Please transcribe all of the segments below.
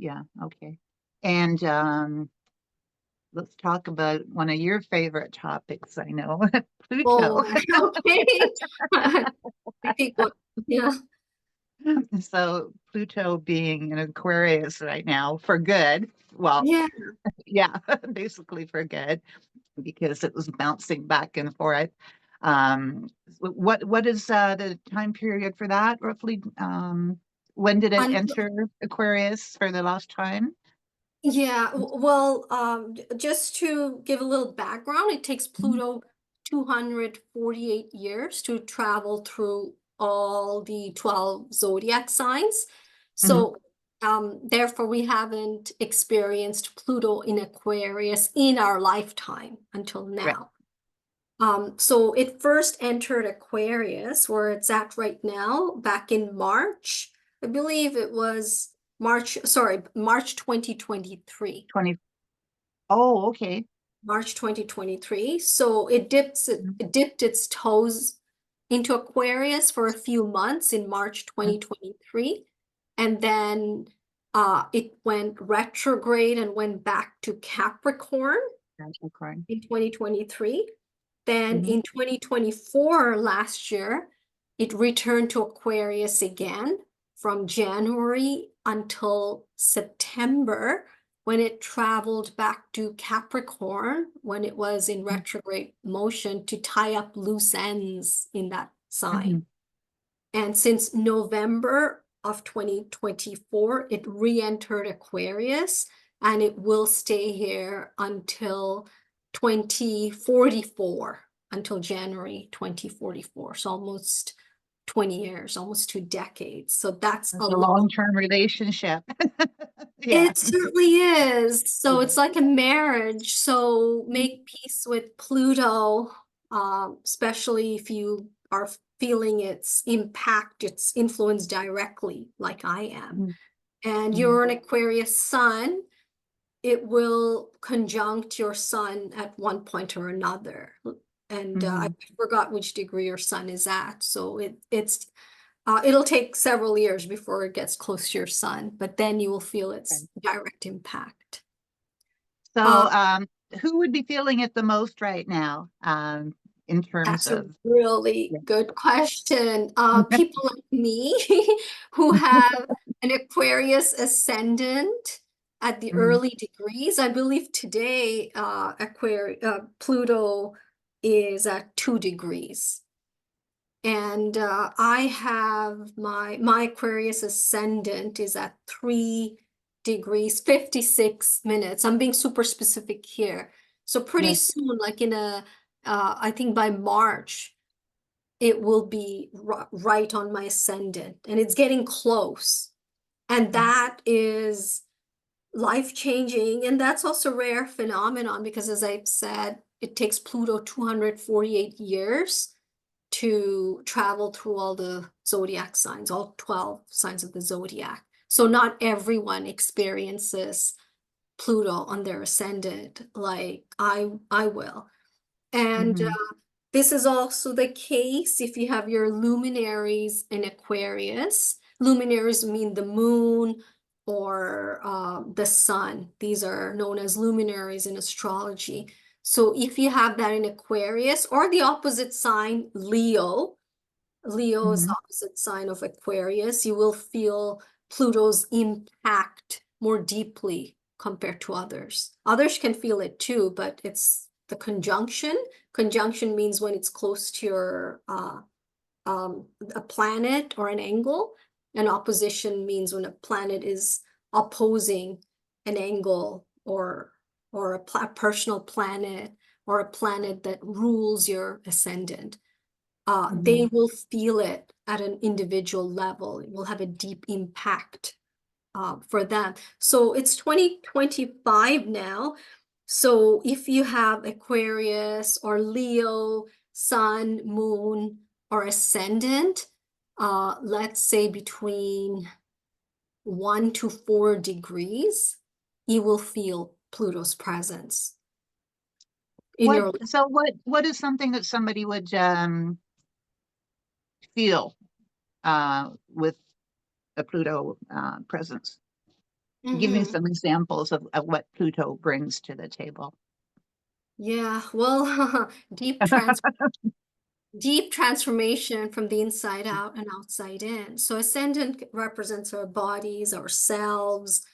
Yeah, okay. And let's talk about one of your favorite topics, I know, Pluto. Oh, okay. I think what, yeah, So Pluto being in Aquarius right now for good. Well, yeah. yeah, basically for good because it was bouncing back and forth. Um, what is the time period for that roughly? When did it Until, enter Aquarius for the last time? yeah, well, just to give a little background, it takes Mhm, Pluto 248 years to travel through all the 12 zodiac signs. mhm, So, therefore, we haven't experienced Pluto in Aquarius in our lifetime until right. now. So it first entered Aquarius, where it's at right now, back in March. I believe it was March 2023. 20. Oh, okay. March 2023. So it dipped its toes into Aquarius for a few months in March Mhm. 2023. And then it went retrograde and went back to Capricorn Capricorn. in 2023. Then Mhm. in 2024, last year, it returned to Aquarius again from January until September when it traveled back to Capricorn when it was in retrograde motion to tie up loose ends in that sign. Mhm. And since November of 2024, it re-entered Aquarius and it will stay here until 2044, until January 2044. So almost 20 years, almost 2 decades. So that's a It's a long. long-term relationship. Yeah. It certainly is. So Yeah. it's like a marriage. So make peace with Pluto, especially if you are feeling its impact, its influence directly, like I am. Mhm. And Mhm. you're an Aquarius sun, it will conjunct your sun at one point or another. And I Mhm. forgot which degree your sun is at. So it'll take several years before it gets close to your sun, but then you will feel Okay. its direct impact. So, Uh, who would be feeling it the most right now, in terms that's a of, really yeah. good question. People like me who have an Aquarius ascendant at the Mhm. early degrees. I believe today Pluto is at 2 degrees. And I have my Aquarius ascendant is at 3 degrees, 56 minutes. I'm being super specific here. So pretty Yes. soon, like I think by March, it will be right on my ascendant, and it's getting close. And Mhm. that is life-changing, and that's also a rare phenomenon because, as I've said, it takes Pluto 248 years to travel through all the zodiac signs, all 12 signs of the zodiac. So not everyone experiences Pluto on their ascendant like I will. And Mhm. this is also the case if you have your luminaries in Aquarius. Luminaries mean the moon or the sun. These are known as luminaries in astrology. So if you have that in Aquarius or the opposite sign, Leo, Leo is the Mhm. opposite sign of Aquarius, you will feel Pluto's impact more deeply compared to others. Others can feel it too, but it's the conjunction. Conjunction means when it's close to your a planet or an angle. And opposition means when a planet is opposing an angle or a personal planet or a planet that rules your ascendant. They Mhm. will feel it at an individual level. It will have a deep impact for them. So it's 2025 now. So if you have Aquarius or Leo, Sun, Moon, or Ascendant, let's say between 1 to 4 degrees, you will feel Pluto's presence in What, your. so what is something that somebody would, feel, with a Pluto, presence? Give me Mm-hmm. some examples of what Pluto brings to the table. Yeah, well, deep transformation from the inside out and outside in. So ascendant represents our bodies, ourselves.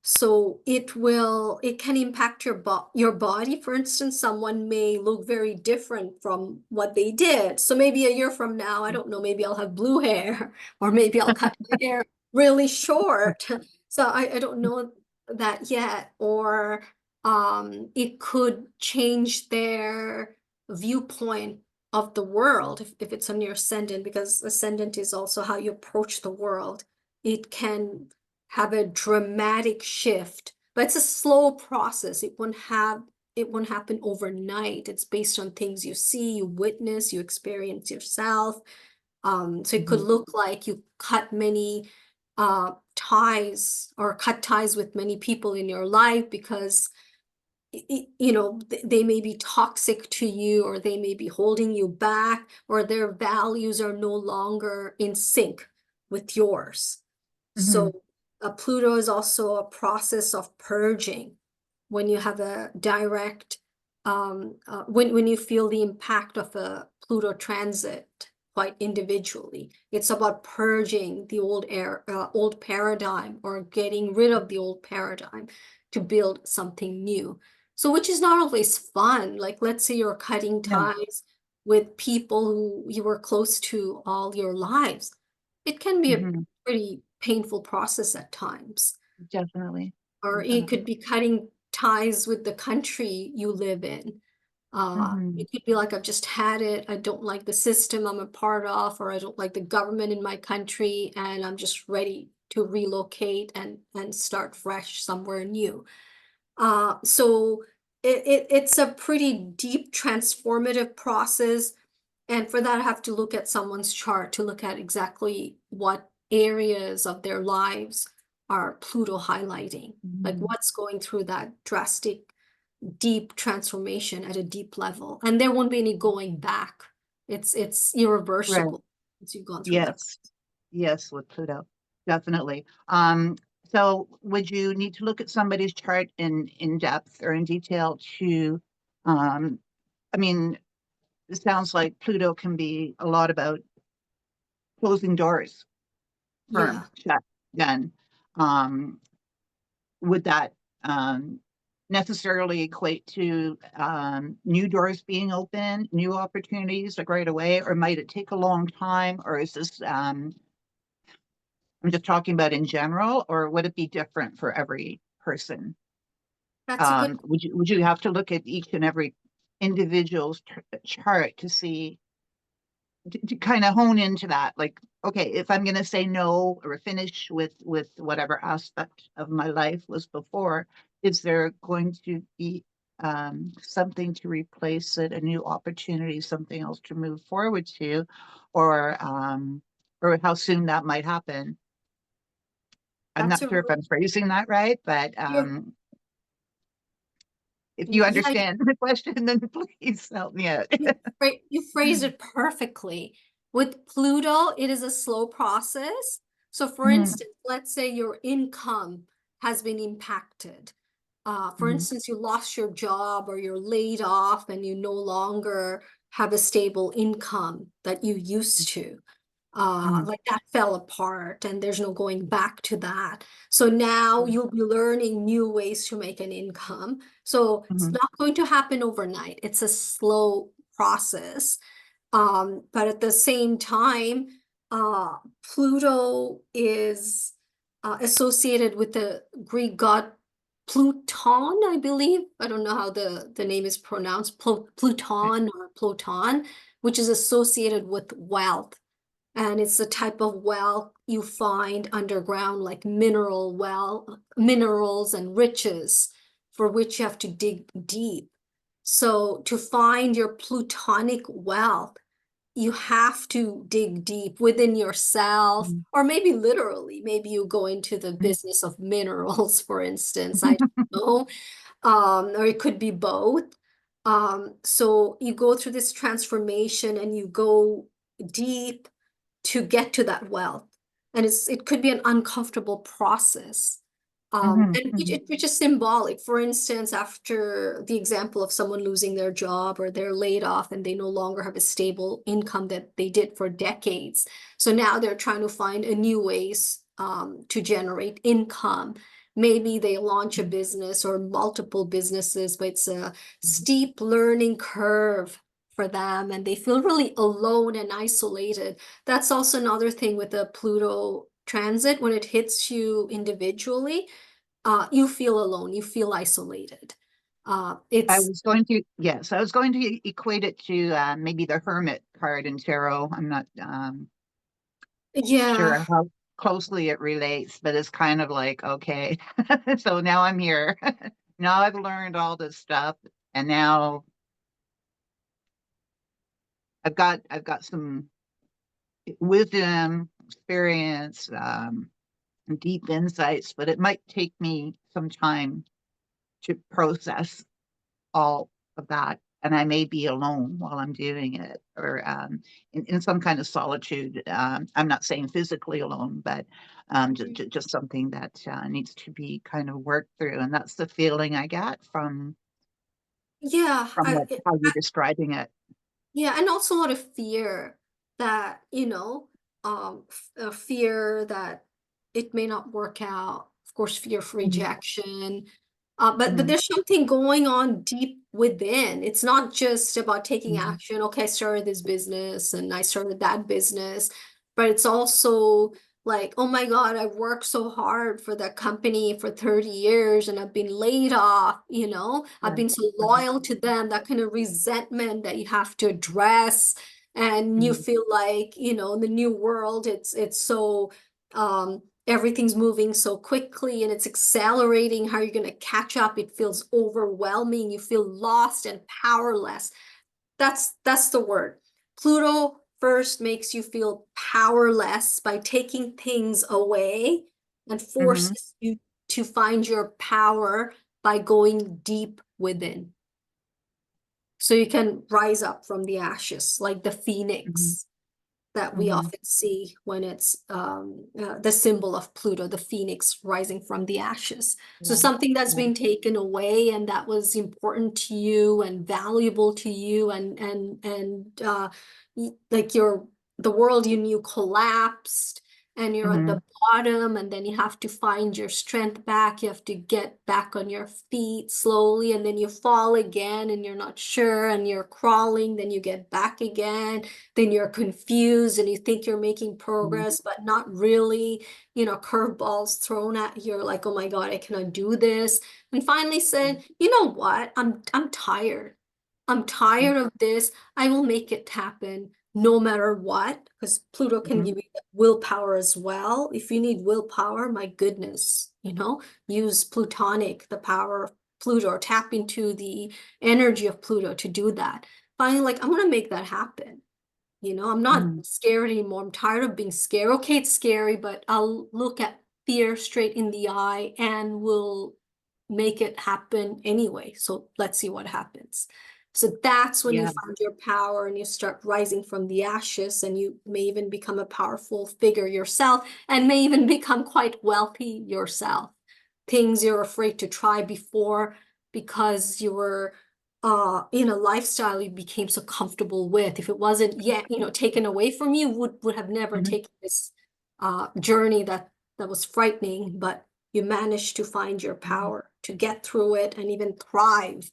So it can impact your body. For instance, someone may look very different from what they did. So maybe a year from now, I don't know, maybe I'll have blue hair, or maybe I'll cut my hair really short. So I don't know that yet. Or it could change their viewpoint of the world if it's on your ascendant, because ascendant is also how you approach the world. It can have a dramatic shift, but it's a slow process. It won't happen overnight. It's based on things you see, you witness, you experience yourself. So it could Mhm, look like you cut many ties, or cut ties with many people in your life, because they may be toxic to you, or they may be holding you back, or their values are no longer in sync with yours. mhm, So Pluto is also a process of purging. When you have a direct, when you feel the impact of a Pluto transit quite individually, it's about purging the old paradigm, or getting rid of the old paradigm to build something new. So, which is not always fun. Like, let's say you're cutting no, ties with people who you were close to all your lives. It can be a mhm, pretty painful process at times. definitely, Or it definitely. could be cutting ties with the country you live in. Mhm, It could be like, I've just had it. I don't like the system I'm a part of, or I don't like the government in my country, and I'm just ready to relocate and start fresh somewhere new. So it's a pretty deep transformative process. And for that, I have to look at someone's chart to look at exactly what areas of their lives are Pluto highlighting, like mhm. what's going through that drastic, deep transformation at a deep level. And there won't be any going back. It's Right. irreversible once you've gone through that. Yes. Yes, with Pluto, definitely. So would you need to look at somebody's chart in depth or in detail to, um, I mean, it sounds like Pluto can be a lot about closing doors, firm, Yeah, shut, done. Um, would that necessarily equate to new doors being open, new opportunities like right away, or might it take a long time, or is this I'm just talking about in general, or would it be different for every person? that's a good. Would you have to look at each and every individual's chart to see to kind of hone into that? Like, okay, if I'm going to say no or finish with whatever aspect of my life was before, is there going to be something to replace it, a new opportunity, something else to move forward to, or how soon that might happen? I'm That's not a sure if I'm phrasing that right, but you're, if you yeah, understand the question, then please help me out. you phrase it perfectly. With Pluto, it is a slow process. So, for Mhm, instance, let's say your income has been impacted. For mhm, instance, you lost your job, or you're laid off, and you no longer have a stable income that you used to. mhm, Like that fell apart, and there's no going back to that. So now mhm, you'll be learning new ways to make an income. So it's mhm, not going to happen overnight. It's a slow process. But at the same time, Pluto is associated with the Greek god Pluton, I believe. I don't know how the name is pronounced, Pluton or Ploton, which is associated with wealth. And it's the type of wealth you find underground, like minerals and riches, for which you have to dig deep. So to find your plutonic wealth, you have to dig deep within yourself, mhm, or maybe literally, maybe you go into the mhm. business of minerals, for instance. I don't know. Or it could be both. So you go through this transformation, and you go deep to get to that wealth. And it could be an uncomfortable process. And which is symbolic. For instance, after the example of someone losing their job or they're laid off and they no longer have a stable income that they did for decades. So now they're trying to find a new ways to generate income. Maybe they launch a business or multiple businesses, but it's a steep learning curve for them and they feel really alone and isolated. That's also another thing with the Pluto transit. When it hits you individually, you feel alone, you feel isolated. I It's was going to, yes, I was going to equate it to maybe the Hermit card in tarot. I'm not yeah, sure how closely it relates, but it's kind of like, okay, so now I'm here. Now I've learned all this stuff, and now I've got some wisdom, experience, deep insights, but it might take me some time to process all of that. And I may be alone while I'm doing it, or in some kind of solitude. I'm not saying physically alone, but just something that needs to be kind of worked through. And that's the feeling I get yeah, from how you're describing it. yeah, and also a lot of fear that, a fear that it may not work out. Of course, fear of Mhm, rejection. But mhm, there's something going on deep within. It's not just about taking mhm, action. Okay, I started this business and I started that business, but it's also like, oh my God, I've worked so hard for that company for 30 years and I've been laid off, I've yeah, been so mhm, loyal to them, that kind of resentment that you have to address. And you mhm, feel like, in the new world, it's so everything's moving so quickly and it's accelerating. How you're going to catch up? It feels overwhelming. You feel lost and powerless. That's the word. Pluto first makes you feel powerless by taking things away and mhm, forces you to find your power by going deep within. So you can rise up from the ashes like the mhm, phoenix that we mhm, often see when it's the symbol of Pluto, the phoenix rising from the ashes. So yeah, something that's yeah, been taken away and that was important to you and valuable to you, like the world you knew collapsed and you're at mhm, the bottom, and then you have to find your strength back. You have to get back on your feet slowly, and then you fall again and you're not sure and you're crawling, then you get back again, then you're confused and you think you're making mhm, progress, but not really, curveballs thrown at you. You're like, oh my God, I cannot do this. And finally said, you know what? I'm tired. I'm mhm, tired of this. I will make it happen no matter what, because Pluto can mhm, give you willpower as well. If you need willpower, my goodness, use Plutonic, the power of Pluto, or tap into the energy of Pluto to do that. Finally, like, I'm going to make that happen. I'm not mhm, scared anymore. I'm tired of being scared. Okay, it's scary, but I'll look at fear straight in the eye and will make it happen anyway. So let's see what happens. So that's when you yeah, find your power and you start rising from the ashes, and you may even become a powerful figure yourself and may even become quite wealthy yourself. Things you're afraid to try before because you were in a lifestyle you became so comfortable with. If it wasn't yet, taken away from you, would have never mhm, taken this journey that was frightening, but you managed to find your mhm. power to get through it and even thrive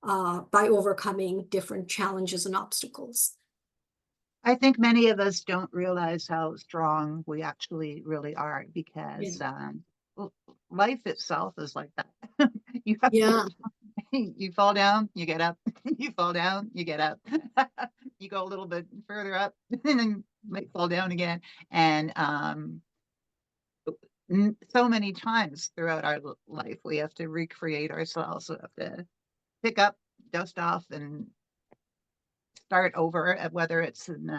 by overcoming different challenges and obstacles. I think many of us don't realize how strong we actually really are Yeah. because life itself is like that. You have to, Yeah. you fall down, you get up, you fall down, you get up. You go a little bit further up and then might fall down again. And so many times throughout our life, we have to recreate ourselves. We have to pick up, dust off, and start over, whether it's in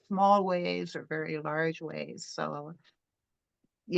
small ways or very large ways. So